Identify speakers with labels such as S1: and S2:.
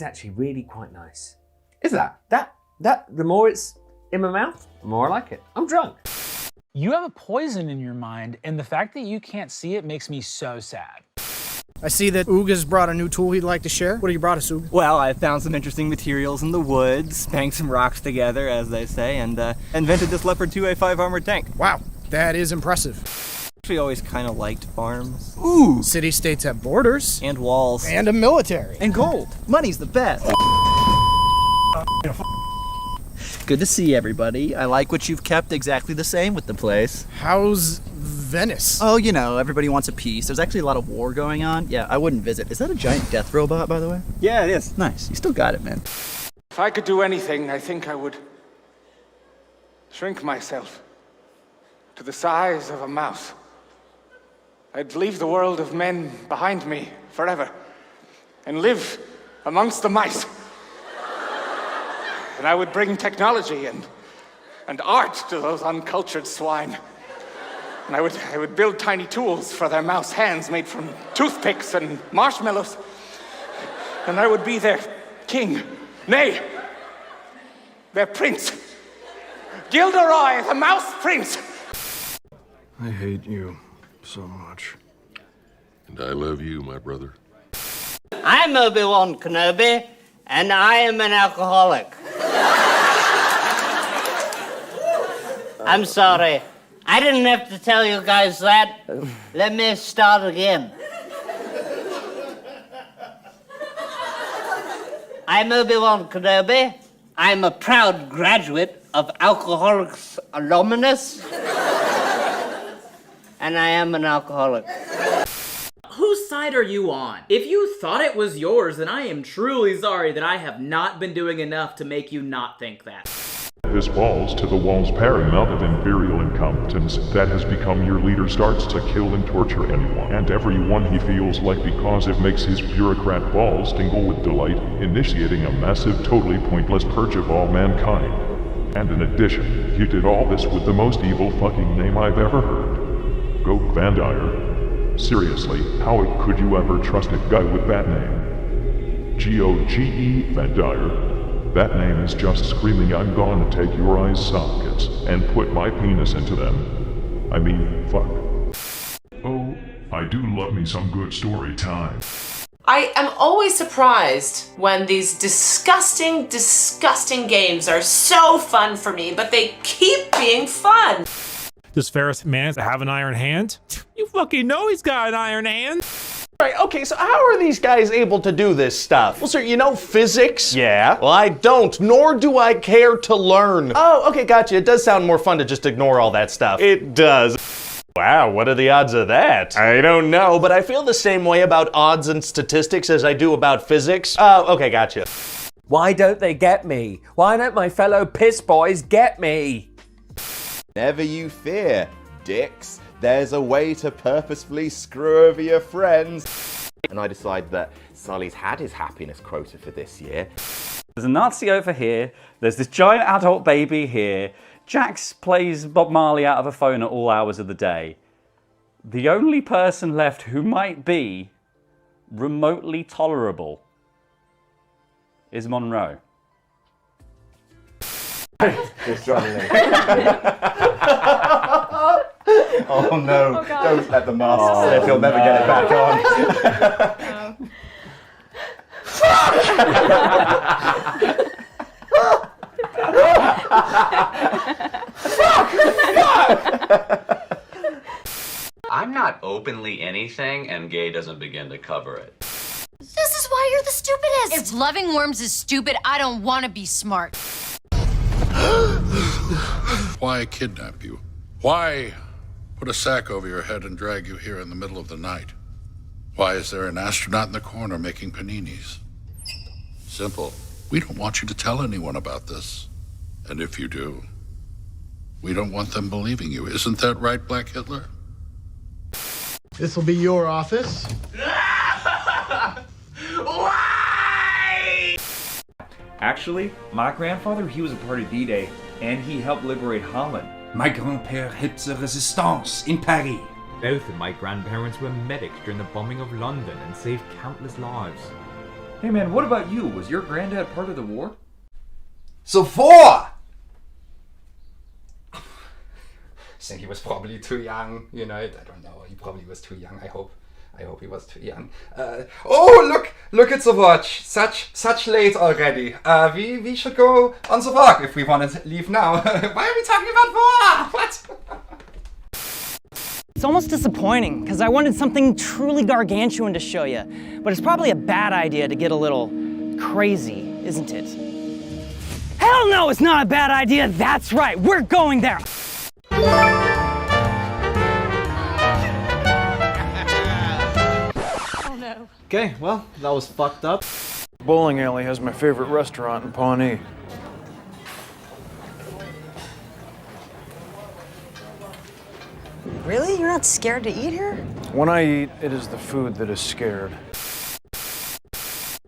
S1: It's actually really quite nice.
S2: Is that?
S1: The more it's in my mouth, the more I like it. I'm drunk.
S3: You have a poison in your mind, and the fact that you can't see it makes me so sad.
S4: I see that Ooga's brought a new tool he'd like to share. What have you brought us, Ooga?
S5: Well, I found some interesting materials in the woods, banged some rocks together, as they say, and invented this Leopard 2A5 armored tank.
S4: Wow, that is impressive.
S5: Actually always kind of liked farms.
S4: Ooh! City-states have borders.
S5: And walls.
S4: And a military.
S5: And gold. Money's the best. Good to see everybody. I like what you've kept exactly the same with the place.
S4: How's Venice?
S5: Oh, you know, everybody wants a piece. There's actually a lot of war going on. Yeah, I wouldn't visit. Is that a giant death robot, by the way? Yeah, it is. Nice. You still got it, man.
S6: If I could do anything, I think I would shrink myself to the size of a mouse. I'd leave the world of men behind me forever and live amongst the mice. And I would bring technology and art to those uncultured swine. And I would build tiny tools for their mouse hands made from toothpicks and marshmallows. And I would be their king. Nay, their prince. Gilderoy, the mouse prince.
S7: I hate you so much.
S8: And I love you, my brother.
S9: I'm Obi-Wan Kenobi, and I am an alcoholic. I'm sorry. I didn't have to tell you guys that. Let me start again. I'm Obi-Wan Kenobi. I'm a proud graduate of Alcoholics Anonymous. And I am an alcoholic.
S10: Whose side are you on? If you thought it was yours, then I am truly sorry that I have not been doing enough to make you not think that.
S11: This falls to the wall's paramount of imperial incompetence that has become your leader starts to kill and torture anyone and everyone he feels like because it makes his bureaucrat balls tingle with delight, initiating a massive, totally pointless purge of all mankind. And in addition, he did all this with the most evil fucking name I've ever heard. Goat Van Dyer. Seriously, how could you ever trust a guy with that name? G-O-G-E Van Dyer. That name is just screaming I'm gonna take your eyes sockets and put my penis into them. I mean, fuck. Oh, I do love me some good story time.
S12: I am always surprised when these disgusting, disgusting games are so fun for me, but they keep being fun.
S13: Does Ferris Mann have an iron hand? You fucking know he's got an iron hand.
S14: Right, okay, so how are these guys able to do this stuff? Well, sir, you know physics?
S5: Yeah.
S14: Well, I don't, nor do I care to learn. Oh, okay, gotcha. It does sound more fun to just ignore all that stuff. It does. Wow, what are the odds of that? I don't know, but I feel the same way about odds and statistics as I do about physics. Oh, okay, gotcha.
S1: Why don't they get me? Why don't my fellow piss boys get me?
S15: Never you fear, dicks. There's a way to purposefully screw over your friends. And I decide that Sully's had his happiness quota for this year.
S16: There's a Nazi over here, there's this giant adult baby here, Jax plays Bob Marley out of a phone at all hours of the day. The only person left who might be remotely tolerable is Monroe.
S15: Just struggling. Oh no, don't let the mask slip, he'll never get it back on.
S17: I'm not openly anything, and gay doesn't begin to cover it.
S18: This is why you're the stupidest! If loving worms is stupid, I don't want to be smart.
S19: Why kidnap you? Why put a sack over your head and drag you here in the middle of the night? Why is there an astronaut in the corner making paninis? Simple. We don't want you to tell anyone about this. And if you do, we don't want them believing you. Isn't that right, Black Hitler?
S4: This will be your office.
S17: Why?
S20: Actually, my grandfather, he was a part of D-Day, and he helped liberate Holland.
S2: My grand-père helped the resistance in Paris.
S7: Both of my grandparents were medics during the bombing of London and saved countless lives.
S20: Hey man, what about you? Was your granddad part of the war?
S2: Zuvor! I think he was probably too young, you know, I don't know, he probably was too young, I hope he was too young. Oh, look at the watch, such late already. We should go on the walk if we want to leave now. Why are we talking about war? What?
S21: It's almost disappointing, because I wanted something truly gargantuan to show you, but it's probably a bad idea to get a little crazy, isn't it? Hell no, it's not a bad idea, that's right, we're going there!
S18: Oh no.
S4: Okay, well, that was fucked up. Bowling alley has my favorite restaurant in Pawnee.
S21: Really? You're not scared to eat here?
S4: When I eat, it is the food that is scared.